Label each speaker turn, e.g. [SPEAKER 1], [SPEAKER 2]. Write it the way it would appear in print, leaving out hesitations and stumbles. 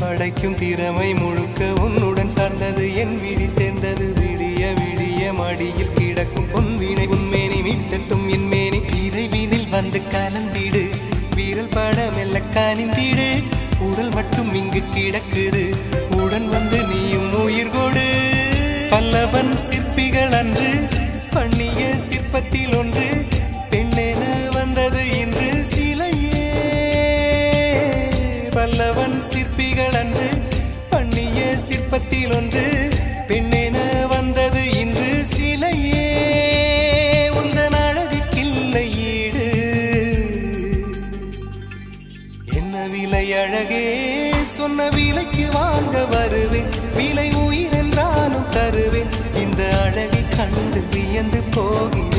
[SPEAKER 1] படைக்கும் திறமை முழுக்க உன்னுடன் சார்ந்தது என் விழி சேர்ந்தது விடிய விடிய மடியில் கிடக்கும் பொன்வினை உன்மேனி மீட்டட்டும் என் மேனி இறைவினில் வந்து கலந்திடு வீரல் பட மெல்ல காணிந்திடு உடல் மட்டும் இங்கு கிடக்குது உடன் வந்து நீயும் உயிர் கொடு பல்லவன் சிற்பிகள் அன்று பண்ணிய சிற்பத்தில் ஒன்று பெண்ணென வந்தது இன்று சிலையே பல்லவன் சிற்பிகள் அன்று பண்ணிய சிற்பத்தில் ஒன்று பெண்ணென வந்தது இன்று சிலையே உந்தன் அழகுக்கில்லை ஈடு என்ன விலை அழகே சொன்ன விலைக்கு வாங்க வருவேன் விலை உயிர் என்றாலும் தருவேன் இந்த அழகை கண்டு வியந்து போகிறேன்